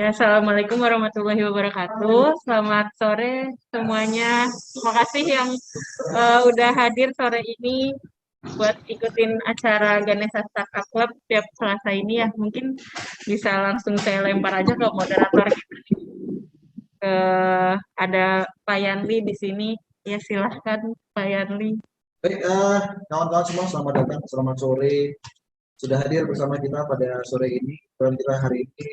Ya, Assalamualaikum warahmatullahi wabarakatuh. Selamat sore semuanya. Terima kasih yang udah hadir sore ini buat ikutin acara Ganesha Startup Club tiap Selasa ini ya. Mungkin bisa langsung saya lempar aja ke moderator kita. Ada Pak Yanli di sini. Ya, silahkan Pak Yanli. Baik, kawan-kawan semua, selamat datang, selamat sore. Sudah hadir bersama kita pada sore ini. Dan kita hari ini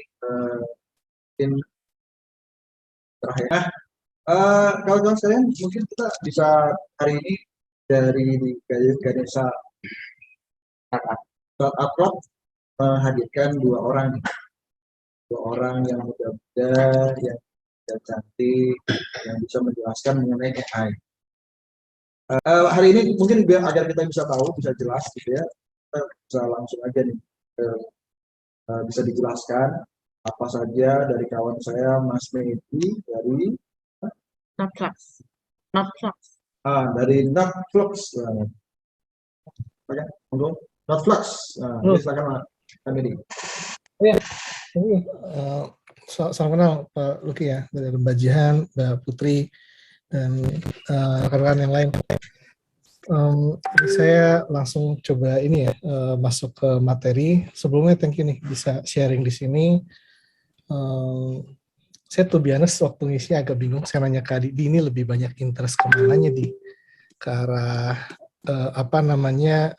mungkin terakhir. Kawan-kawan sekalian, mungkin kita bisa hari ini dari Ganesha Startup Club menghadirkan dua orang yang muda-muda, yang cantik, yang bisa menjelaskan mengenai AI. Hari ini mungkin biar agar kita bisa tahu, bisa jelas gitu ya, kita bisa langsung aja nih bisa dijelaskan apa saja dari kawan saya Mas Medi dari Notflux. dari Notflux. Monggo Notflux. Silakan Mas Medi. Ya, ini salam kenal Pak Luki ya, dari Mbak Jihan, Mbak Putri, dan rekan-rekan yang lain. Saya langsung coba ini ya, masuk ke materi. Sebelumnya thank you nih bisa sharing di sini. Saya tuh biasa waktu ngisi agak bingung. Saya nanya ke Adi, ini lebih banyak interest kemananya ke arah apa namanya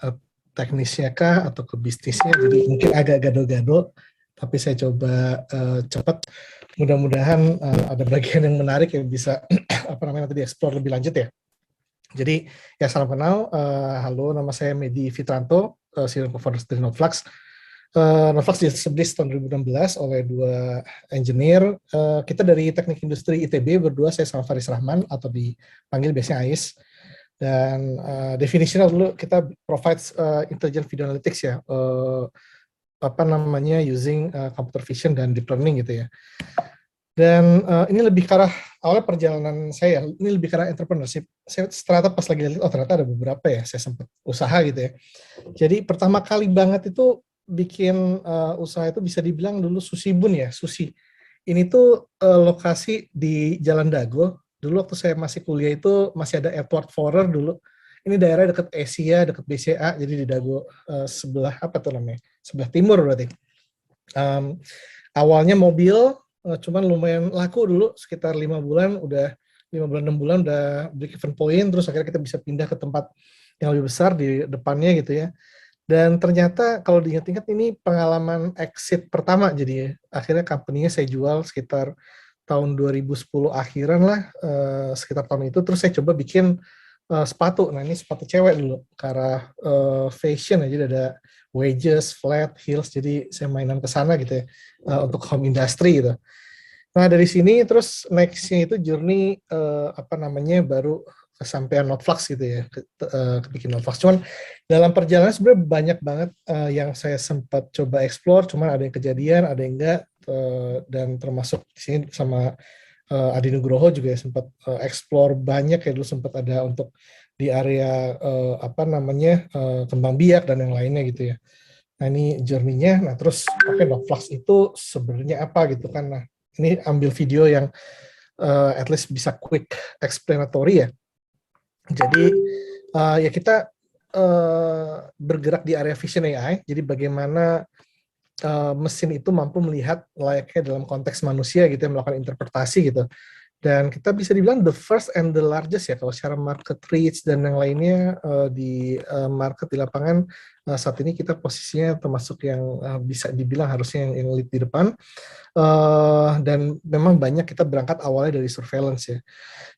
teknisnya kah atau ke bisnisnya? Jadi mungkin agak gado-gado. Tapi saya coba cepat. Mudah-mudahan ada bagian yang menarik yang bisa apa namanya nanti dieksplor lebih lanjut ya. Jadi ya salam kenal. Halo, nama saya Medi Fitranto, Senior Co-founder dari Notflux. Notflux di-establish tahun 2016 oleh dua engineer. Kita dari Teknik Industri ITB berdua, saya sama Faris Rahman atau dipanggil biasanya AIS. Dan definisinya dulu kita provide intelligent video analytics ya, apa namanya using computer vision dan deep learning gitu ya. Dan ini lebih ke arah awalnya perjalanan saya, ini lebih ke arah entrepreneurship. Saya ternyata pas lagi lihat, oh ternyata ada beberapa ya, saya sempat usaha gitu ya. Jadi pertama kali banget itu bikin usaha itu bisa dibilang dulu Sushi Bun ya, sushi. Ini tuh lokasi di Jalan Dago. Dulu waktu saya masih kuliah itu masih ada Edward Forer dulu. Ini daerah dekat Asia, dekat BCA, jadi di Dago sebelah apa tuh namanya? Sebelah timur berarti. Awalnya mobil, cuman lumayan laku dulu, sekitar 5 bulan 6 bulan udah break even point, terus akhirnya kita bisa pindah ke tempat yang lebih besar di depannya gitu ya. Dan ternyata kalau diingat-ingat ini pengalaman exit pertama, jadi akhirnya company-nya saya jual sekitar tahun 2010 akhiran lah, sekitar tahun itu. Terus saya coba bikin sepatu. Nah ini sepatu cewek dulu, ke arah fashion aja, ada wedges, flat, heels, jadi saya mainan ke sana gitu ya, untuk home industry gitu. Nah dari sini terus next-nya itu journey apa namanya baru kesampaian Notflux gitu ya, bikin Notflux. Cuman dalam perjalanan sebenarnya banyak banget yang saya sempat coba explore, cuman ada yang kejadian, ada yang enggak, dan termasuk di sini sama Adi Nugroho juga ya, sempat explore banyak ya, dulu sempat ada untuk di area apa namanya kembang biak dan yang lainnya gitu ya. Nah ini journey-nya, nah terus pakai Notflux itu sebenarnya apa gitu kan. Nah ini ambil video yang at least bisa quick explanatory ya. Jadi ya kita bergerak di area vision AI, jadi bagaimana mesin itu mampu melihat layaknya dalam konteks manusia gitu ya, melakukan interpretasi gitu. Dan kita bisa dibilang the first and the largest ya, kalau secara market reach dan yang lainnya di market di lapangan saat ini kita posisinya termasuk yang bisa dibilang harusnya yang lead di depan. Dan memang banyak kita berangkat awalnya dari surveillance ya.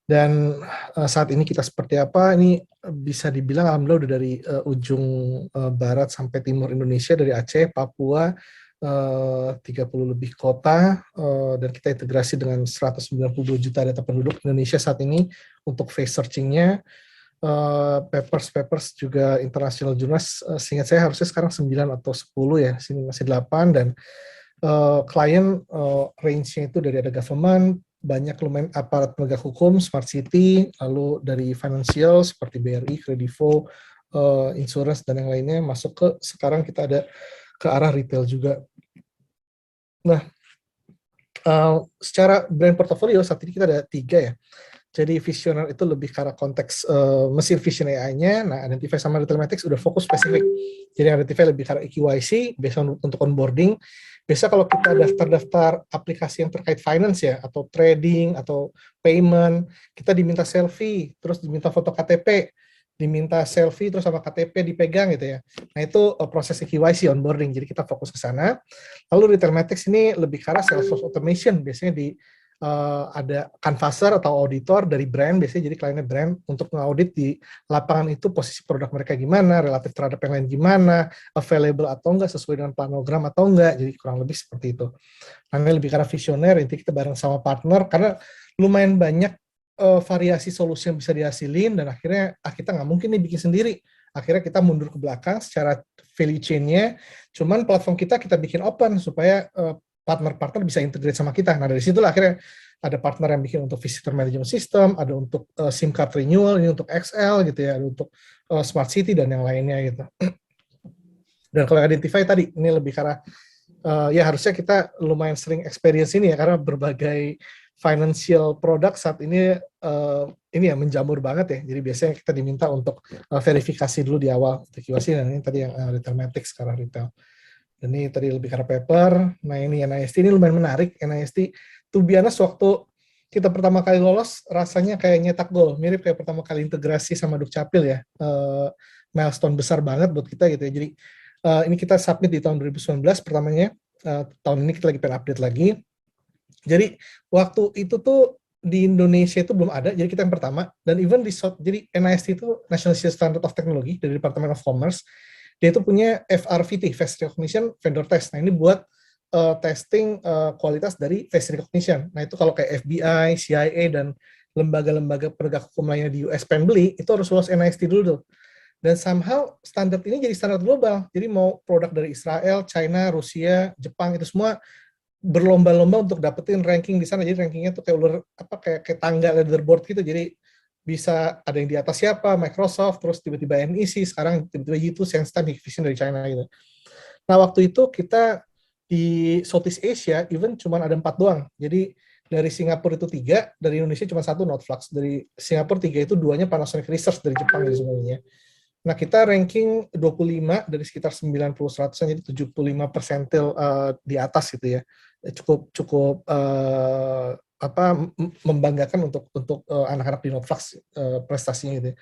Dan saat ini kita seperti apa, ini bisa dibilang alhamdulillah udah dari ujung barat sampai timur Indonesia, dari Aceh, Papua, 30 lebih kota, dan kita integrasi dengan 192 juta data penduduk Indonesia saat ini untuk face searching-nya. Papers juga international journals, seingat saya harusnya sekarang 9 atau 10 ya, sini masih 8, dan klien range-nya itu dari ada government, banyak lumayan aparat penegak hukum, smart city, lalu dari financial seperti BRI, Kredivo, insurance dan yang lainnya, masuk ke sekarang kita ada ke arah retail juga. Nah, Secara brand portfolio saat ini kita ada 3 ya. Jadi Visioner itu lebih ke arah konteks mesin vision AI-nya. Nah, Identify sama Retailmatics udah fokus spesifik. Jadi Identify lebih ke arah EQYC, biasa untuk onboarding. Biasa kalau kita daftar-daftar aplikasi yang terkait finance ya, atau trading, atau payment, kita diminta selfie, terus diminta foto KTP, diminta selfie, terus sama KTP dipegang gitu ya. Nah, itu proses EQYC, onboarding. Jadi kita fokus ke sana. Lalu Retailmatics ini lebih ke arah Salesforce automation, biasanya di ada canvasser atau auditor dari brand, biasanya jadi kliennya brand untuk mengaudit di lapangan itu posisi produk mereka gimana, relatif terhadap yang lain gimana, available atau enggak, sesuai dengan planogram atau enggak, jadi kurang lebih seperti itu. Namanya lebih karena visioner, intinya kita bareng sama partner, karena lumayan banyak variasi solusi yang bisa dihasilin, dan akhirnya kita nggak mungkin nih bikin sendiri. Akhirnya kita mundur ke belakang secara value chain-nya, cuman platform kita bikin open supaya partner-partner bisa integrate sama kita. Nah, dari situlah akhirnya ada partner yang bikin untuk visitor management system, ada untuk SIM card renewal, ini untuk XL gitu ya, ada untuk smart city dan yang lainnya gitu. Dan kalau Identify tadi, ini lebih karena ya harusnya kita lumayan sering experience ini ya, karena berbagai financial product saat ini ya menjamur banget ya. Jadi biasanya kita diminta untuk verifikasi dulu di awal, KYC, dan ini tadi yang Retailmatics sekarang retail. Dan ini tadi lebih karena paper. Nah, ini NIST ini lumayan menarik. NIST, to be honest, waktu kita pertama kali lolos, rasanya kayak nyetak gol. Mirip kayak pertama kali integrasi sama Dukcapil ya. Milestone besar banget buat kita gitu ya. Jadi ini kita submit di tahun 2019 pertamanya. Tahun ini kita lagi pengen update lagi. Jadi waktu itu tuh di Indonesia itu belum ada, jadi kita yang pertama. Dan even jadi NIST itu National Institute Standard of Technology dari Department of Commerce. Dia itu punya FRVT, Face Recognition Vendor Test. Nah, ini buat testing kualitas dari face recognition. Nah, itu kalau kayak FBI, CIA, dan lembaga-lembaga penegak hukum lainnya di US pengen beli, itu harus lolos NIST dulu tuh. Dan somehow standar ini jadi standar global. Jadi mau produk dari Israel, China, Rusia, Jepang, itu semua berlomba-lomba untuk dapetin ranking di sana. Jadi rankingnya tuh kayak ulur, kayak tangga leaderboard gitu. Jadi bisa ada yang di atas siapa, Microsoft, terus tiba-tiba NEC, sekarang tiba-tiba G2, SenseTime, Hikvision dari China gitu. Nah, waktu itu kita di Southeast Asia, even cuma ada 4 doang. Jadi dari Singapura itu 3, dari Indonesia cuma 1, Notflux. Dari Singapura 3 itu 2-nya Panasonic Research dari Jepang gitu semuanya. Nah, kita ranking 25 dari sekitar 90-100, jadi 75 persentil di atas gitu ya. Cukup membanggakan untuk anak-anak di Notflux prestasinya gitu.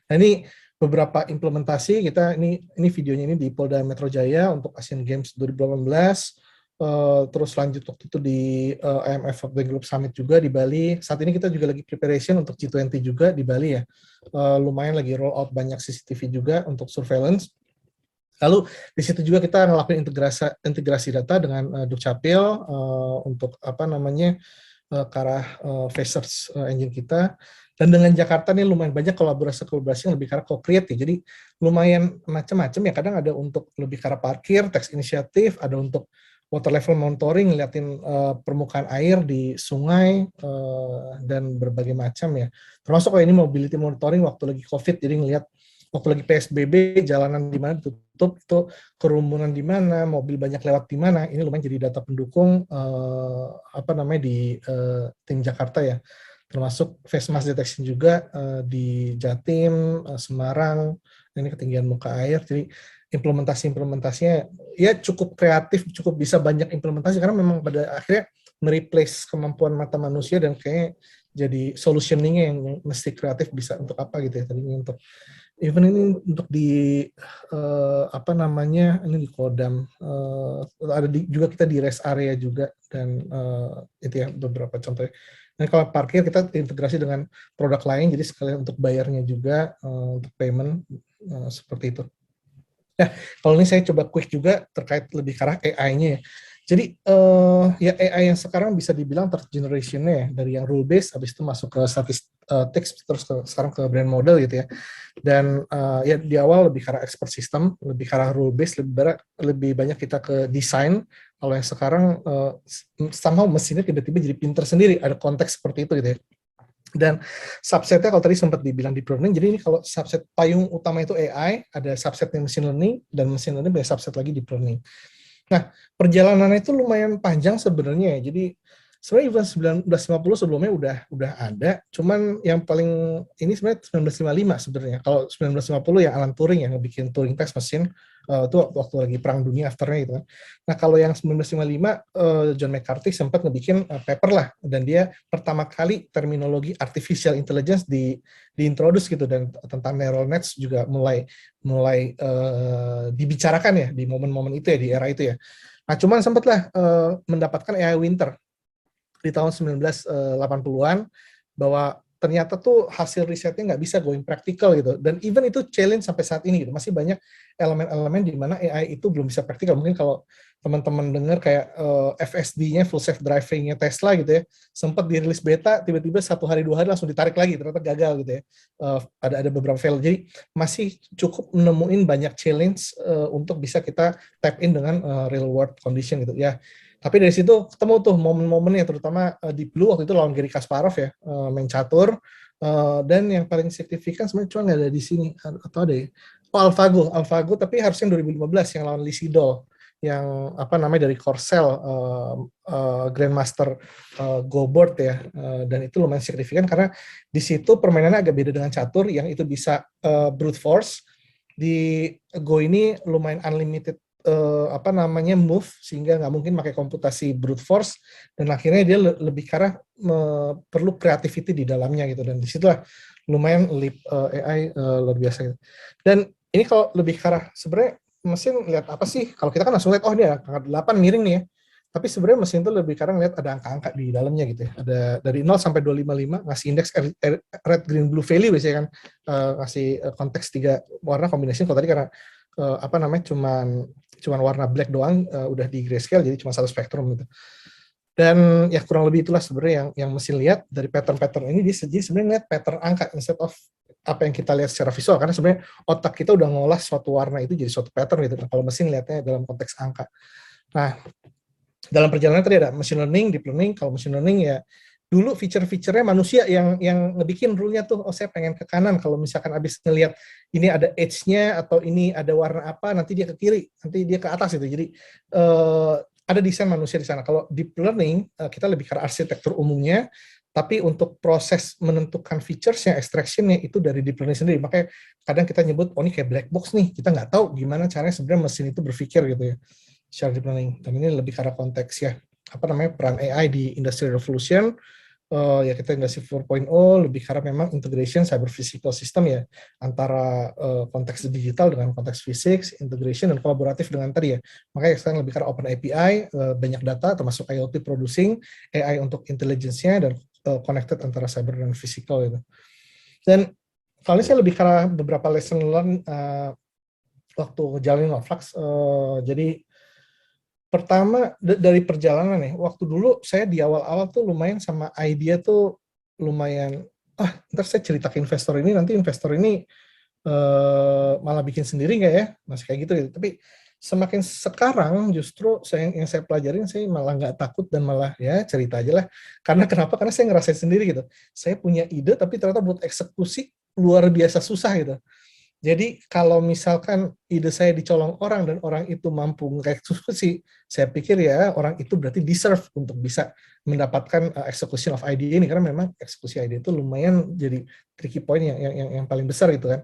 Nah, ini beberapa implementasi kita, ini videonya ini di Polda Metro Jaya untuk Asian Games 2018, terus lanjut waktu itu di IMF World Bank Group Summit juga di Bali. Saat ini kita juga lagi preparation untuk G20 juga di Bali ya. Lumayan lagi roll out banyak CCTV juga untuk surveillance. Lalu di situ juga kita ngelakuin integrasi data dengan Dukcapil untuk ke arah face search engine kita. Dan dengan Jakarta nih lumayan banyak kolaborasi yang lebih ke arah co-create ya. Jadi lumayan macam-macam ya. Kadang ada untuk lebih ke arah parkir, tax initiative, ada untuk water level monitoring, ngeliatin permukaan air di sungai, dan berbagai macam ya. Termasuk kayak ini mobility monitoring waktu lagi COVID, jadi ngeliat waktu lagi PSBB, jalanan di mana tutup, itu kerumunan di mana, mobil banyak lewat di mana, ini lumayan jadi data pendukung di tim Jakarta ya. Termasuk face mask detection juga di Jatim, Semarang, ini ketinggian muka air, jadi implementasinya ya cukup kreatif, cukup bisa banyak implementasi, karena memang pada akhirnya mereplace kemampuan mata manusia, dan kayaknya jadi solutioning-nya yang mesti kreatif bisa untuk apa gitu ya, tadinya untuk even ini untuk di ini di Kodam, ada juga kita di rest area juga, dan itu ya beberapa contohnya. Nah, kalau parkir kita integrasi dengan produk lain, jadi sekalian untuk bayarnya juga, untuk payment, seperti itu. Nah, kalau ini saya coba quick juga terkait lebih ke arah AI-nya ya. Jadi ya AI yang sekarang bisa dibilang third generation-nya ya, dari yang rule based, habis itu masuk ke statistics, terus sekarang ke brand model gitu ya. Dan ya di awal lebih ke arah expert system, lebih ke arah rule based, lebih banyak kita ke desain. Kalau yang sekarang somehow mesinnya tiba-tiba jadi pinter sendiri, ada konteks seperti itu gitu ya. Dan subsetnya kalau tadi sempat dibilang deep learning, jadi ini kalau subset payung utama itu AI, ada subsetnya machine learning, dan machine learning ada subset lagi deep learning. Nah, perjalanannya itu lumayan panjang sebenarnya ya. Jadi Sebenarnya event 1950 sebelumnya udah ada, cuman yang paling ini sebenarnya 1955 sebenarnya. Kalau 1950 yang Alan Turing yang bikin Turing Test Machine, itu waktu lagi Perang Dunia afternya gitu kan. Nah kalau yang 1955 John McCarthy sempat ngebikin paper lah, dan dia pertama kali terminologi artificial intelligence diintroduce gitu, dan tentang neural nets juga mulai dibicarakan ya di momen-momen itu ya, di era itu ya. Nah cuman sempatlah mendapatkan AI Winter di tahun 1980-an, bahwa ternyata tuh hasil risetnya nggak bisa going practical gitu, dan even itu challenge sampai saat ini gitu. Masih banyak elemen-elemen di mana AI itu belum bisa praktikal. Mungkin kalau teman-teman dengar kayak FSD-nya, full self driving-nya Tesla gitu ya, sempat dirilis beta, tiba-tiba 1 hari 2 hari langsung ditarik lagi, ternyata gagal gitu ya. Ada beberapa fail. Jadi masih cukup menemuin banyak challenge untuk bisa kita tap in dengan real world condition gitu ya. Tapi dari situ ketemu tuh momen-momennya, terutama di Blue waktu itu lawan Garry Kasparov ya, main catur. Dan yang paling signifikan sebenarnya cuma nggak ada di sini, atau ada ya? Oh, AlphaGo, tapi harusnya 2015 yang lawan Lee Sedol, yang apa namanya dari Corcel, Grandmaster Go Board ya. Dan itu lumayan signifikan karena di situ permainannya agak beda dengan catur, yang itu bisa brute force. Di Go ini lumayan unlimited apa namanya move, sehingga nggak mungkin pakai komputasi brute force, dan akhirnya dia lebih ke arah perlu creativity di dalamnya gitu, dan disitulah lumayan leap AI luar biasa gitu. Dan ini kalau lebih ke arah sebenarnya mesin lihat apa sih, kalau kita kan langsung lihat oh dia angka 8 miring nih ya, tapi sebenarnya mesin itu lebih kadang lihat ada angka-angka di dalamnya gitu ya. Ada dari 0 sampai 255 ngasih indeks red green blue value biasanya kan, ngasih konteks 3 warna kombinasi. Kalau tadi karena apa namanya cuman warna black doang, udah di grayscale jadi cuma 1 spektrum gitu. Dan ya kurang lebih itulah sebenarnya yang mesin lihat dari pattern-pattern ini. Dia jadi sebenarnya lihat pattern angka instead of apa yang kita lihat secara visual, karena sebenarnya otak kita udah ngolah suatu warna itu jadi suatu pattern gitu. Nah, kalau mesin lihatnya dalam konteks angka. Nah, dalam perjalanan tadi ada machine learning, deep learning. Kalau machine learning ya dulu feature-feature-nya manusia yang ngebikin rule-nya tuh, oh saya pengen ke kanan, kalau misalkan abis ngelihat ini ada edge-nya atau ini ada warna apa, nanti dia ke kiri, nanti dia ke atas gitu. Jadi ada desain manusia di sana. Kalau deep learning kita lebih ke arsitektur umumnya, tapi untuk proses menentukan features-nya, extraction-nya itu dari deep learning sendiri. Makanya kadang kita nyebut, oh ini kayak black box nih, kita nggak tahu gimana caranya sebenarnya mesin itu berpikir gitu ya, secara deep learning. Dan ini lebih ke arah konteks ya, apa namanya, peran AI di Industrial Revolution. Ya kita industri 4.0 lebih karena memang integration cyber physical system ya, antara konteks digital dengan konteks fisik, integration dan kolaboratif dengan tadi ya. Makanya sekarang lebih karena open API, banyak data termasuk IoT producing, AI untuk intelligence-nya, dan connected antara cyber dan physical gitu. Dan kali saya lebih karena beberapa lesson learn waktu jalanin Novavax. Jadi pertama dari perjalanan nih, waktu dulu saya di awal-awal tuh lumayan sama idea tuh lumayan, ntar saya cerita ke investor ini, nanti investor ini malah bikin sendiri nggak ya, masih kayak gitu. Tapi semakin sekarang justru yang saya pelajarin, saya malah nggak takut dan malah ya cerita aja lah. Karena kenapa? Karena saya ngerasain sendiri gitu. Saya punya ide tapi ternyata buat eksekusi luar biasa susah gitu. Jadi kalau misalkan ide saya dicolong orang dan orang itu mampu mengeksekusi, saya pikir ya orang itu berarti deserve untuk bisa mendapatkan execution of idea ini, karena memang eksekusi ide itu lumayan jadi tricky point yang paling besar gitu kan.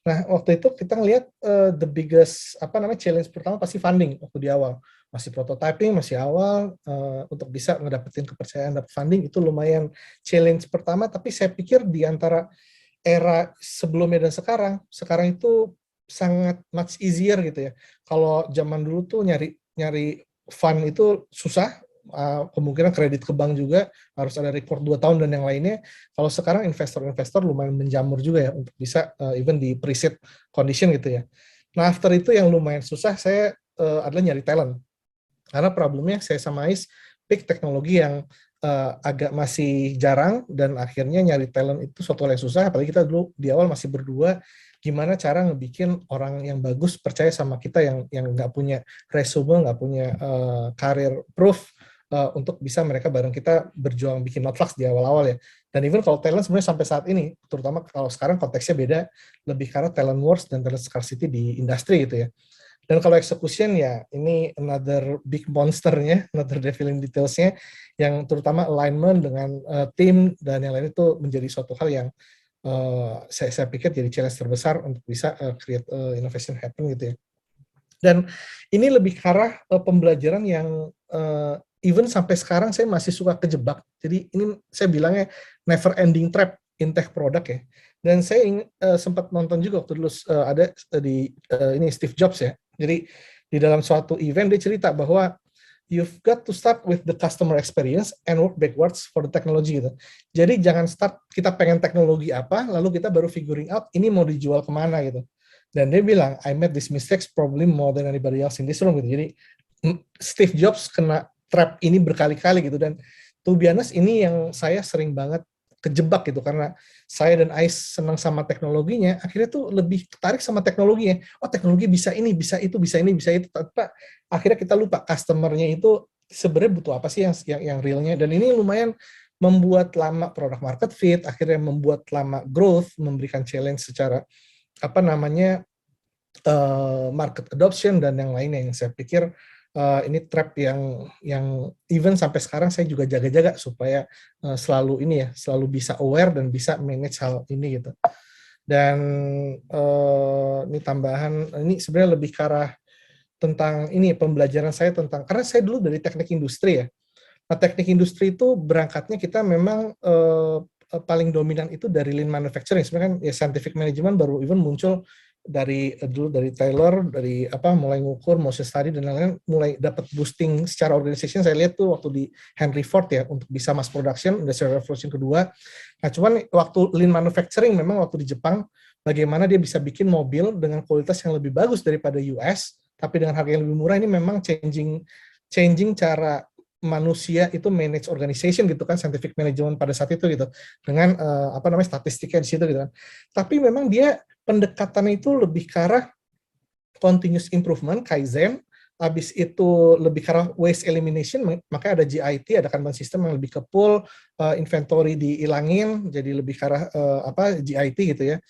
Nah waktu itu kita ngelihat the biggest challenge pertama pasti funding waktu di awal, masih prototyping, masih awal, untuk bisa ngedapetin kepercayaan dapat funding itu lumayan challenge pertama. Tapi saya pikir di antara era sebelumnya dan sekarang itu sangat much easier gitu ya. Kalau zaman dulu tuh nyari fund itu susah, kemungkinan kredit ke bank juga harus ada record 2 tahun dan yang lainnya. Kalau sekarang investor-investor lumayan menjamur juga ya untuk bisa even di pre-seed condition gitu ya. Nah after itu yang lumayan susah saya adalah nyari talent. Karena problemnya saya sama Ais pick teknologi yang agak masih jarang, dan akhirnya nyari talent itu suatu hal yang susah. Apalagi kita dulu di awal masih berdua, gimana cara ngebikin orang yang bagus percaya sama kita yang nggak punya resume, nggak punya career proof, untuk bisa mereka bareng kita berjuang bikin Novavax di awal-awal ya. Dan even kalau talent sebenarnya sampai saat ini, terutama kalau sekarang konteksnya beda, lebih karena talent wars dan talent scarcity di industri gitu ya. Dan kalau execution ya ini another big monsternya, another devil in details-nya, yang terutama alignment dengan tim dan yang lain itu menjadi suatu hal yang saya pikir jadi challenge terbesar untuk bisa create innovation happen gitu ya. Dan ini lebih ke arah pembelajaran yang even sampai sekarang saya masih suka kejebak. Jadi ini saya bilangnya never ending trap in tech product ya. Dan saya sempat nonton juga waktu dulu ada di ini Steve Jobs ya. Jadi di dalam suatu event dia cerita bahwa you've got to start with the customer experience and work backwards for the technology gitu. Jadi jangan start kita pengen teknologi apa, lalu kita baru figuring out ini mau dijual kemana gitu. Dan dia bilang, I made this mistakes probably more than anybody else in this room gitu. Jadi Steve Jobs kena trap ini berkali-kali gitu. Dan to be honest, ini yang saya sering banget kejebak gitu, karena saya dan Ais senang sama teknologinya, akhirnya tuh lebih tertarik sama teknologinya. Oh, teknologi bisa ini, bisa itu, bisa ini, bisa itu. Tapi akhirnya kita lupa customer-nya itu sebenarnya butuh apa sih yang realnya. Dan ini lumayan membuat lama product market fit, akhirnya membuat lama growth, memberikan challenge secara apa namanya market adoption dan yang lainnya, yang saya pikir ini trap yang even sampai sekarang saya juga jaga-jaga supaya selalu ini ya, selalu bisa aware dan bisa manage hal ini gitu. Dan ini tambahan, ini sebenarnya lebih ke arah tentang ini pembelajaran saya tentang, karena saya dulu dari teknik industri ya. Nah, teknik industri itu berangkatnya kita memang paling dominan itu dari lean manufacturing. Sebenarnya kan ya scientific management baru even muncul dari dulu dari Taylor, dari apa mulai ngukur motion study dan lain-lain, mulai dapat boosting secara organization. Saya lihat tuh waktu di Henry Ford ya untuk bisa mass production Industrial Revolution kedua. Nah, cuman waktu lean manufacturing memang waktu di Jepang bagaimana dia bisa bikin mobil dengan kualitas yang lebih bagus daripada US tapi dengan harga yang lebih murah. Ini memang changing cara manusia itu manage organization gitu kan, scientific management pada saat itu gitu, dengan apa namanya statistiknya di situ gitu kan. Tapi memang dia pendekatannya itu lebih ke arah continuous improvement, Kaizen, habis itu lebih ke arah waste elimination, makanya ada GIT, ada Kanban system yang lebih ke pool, inventory dihilangin, jadi lebih ke arah apa GIT gitu ya.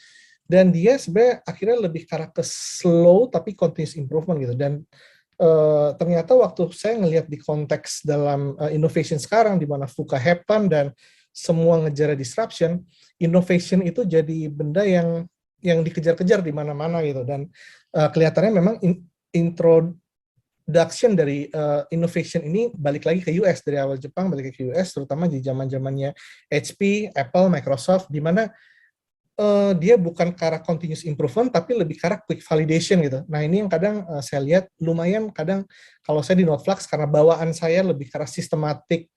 Dan dia sebenarnya akhirnya lebih ke arah ke slow tapi continuous improvement gitu. Dan ternyata waktu saya ngelihat di konteks dalam innovation sekarang, di mana VUCA happen dan semua ngejar disruption, innovation itu jadi benda yang dikejar-kejar di mana-mana gitu. Dan kelihatannya memang introduction dari innovation ini balik lagi ke US, dari awal Jepang balik ke US, terutama di zaman-zamannya HP, Apple, Microsoft, di mana dia bukan ke arah continuous improvement, tapi lebih ke arah quick validation gitu. Nah, ini yang kadang saya lihat lumayan, kadang kalau saya di Notflux, karena bawaan saya lebih ke arah systematic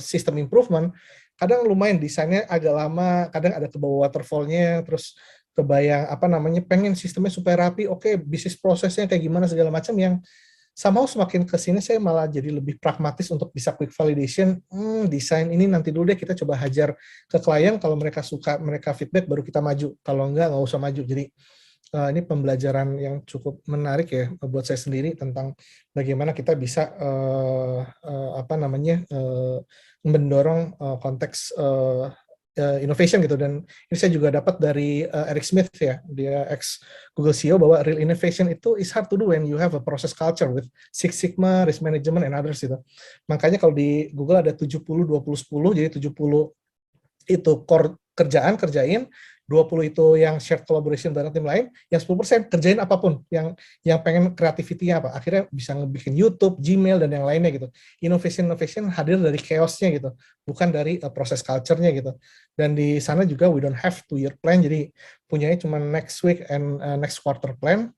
system improvement, kadang lumayan desainnya agak lama, kadang ada ke bawah waterfall-nya, terus kebayang apa namanya, pengen sistemnya supaya rapi, oke, bisnis prosesnya kayak gimana segala macam, yang somehow semakin kesini saya malah jadi lebih pragmatis untuk bisa quick validation. Desain ini nanti dulu deh kita coba hajar ke klien, kalau mereka suka, mereka feedback, baru kita maju. Kalau enggak usah maju. Jadi ini pembelajaran yang cukup menarik ya buat saya sendiri tentang bagaimana kita bisa apa namanya mendorong konteks innovation gitu. Dan ini saya juga dapat dari Eric Schmidt ya, dia ex Google CEO, bahwa real innovation itu is hard to do when you have a process culture with Six Sigma, risk management and others gitu. Makanya kalau di Google ada 70 20 10, jadi 70 itu core kerjain, 20 itu yang shared collaboration bareng tim lain, yang 10% kerjain apapun, yang pengen creativity-nya apa, akhirnya bisa ngebikin YouTube, Gmail, dan yang lainnya gitu. Innovation hadir dari chaos-nya gitu, bukan dari proses culture-nya gitu. Dan di sana juga we don't have 2-year plan, jadi punyanya cuma next week and next quarter plan,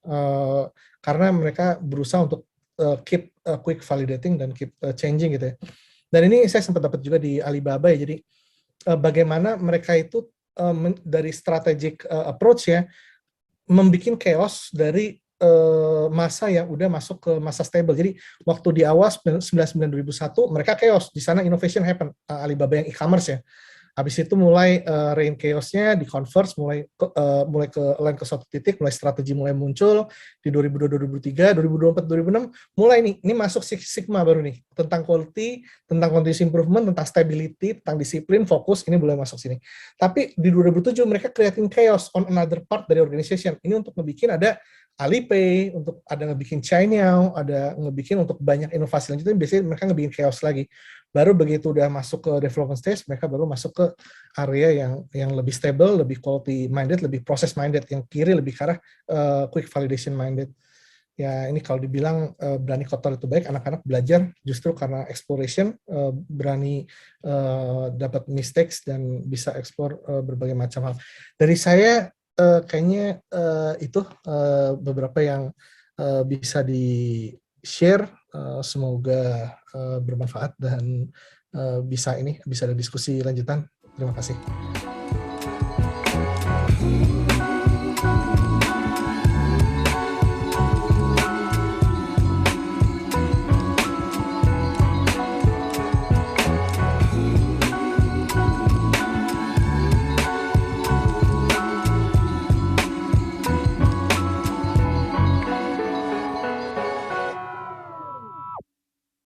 karena mereka berusaha untuk keep quick validating dan keep changing gitu ya. Dan ini saya sempat dapat juga di Alibaba ya, jadi bagaimana mereka itu dari strategic approach ya, membuat chaos dari masa yang udah masuk ke masa stable. Jadi waktu di awal 99 2001 mereka chaos, di sana innovation happen, Alibaba yang e-commerce ya. Habis itu mulai reign chaos-nya, di converse, mulai ke line ke suatu titik, mulai strategi mulai muncul di 2002 2003, 2024 2006 mulai nih, ini masuk Six Sigma baru nih, tentang quality, tentang continuous improvement, tentang stability, tentang disiplin, fokus, ini mulai masuk sini. Tapi di 2007 mereka creating chaos on another part dari organization. Ini untuk ngebikin ada Alipay, untuk ada ngebikin China, ada ngebikin untuk banyak inovasi lanjutan, biasanya mereka ngebikin chaos lagi. Baru begitu udah masuk ke development stage, mereka baru masuk ke area yang lebih stable, lebih quality minded, lebih process minded, yang kiri lebih ke arah quick validation minded. Ya ini kalau dibilang berani kotor itu baik, anak-anak belajar justru karena exploration, berani dapat mistakes dan bisa explore berbagai macam hal. Dari saya kayaknya itu beberapa yang bisa di-share, semoga bermanfaat dan bisa ada diskusi lanjutan. Terima kasih.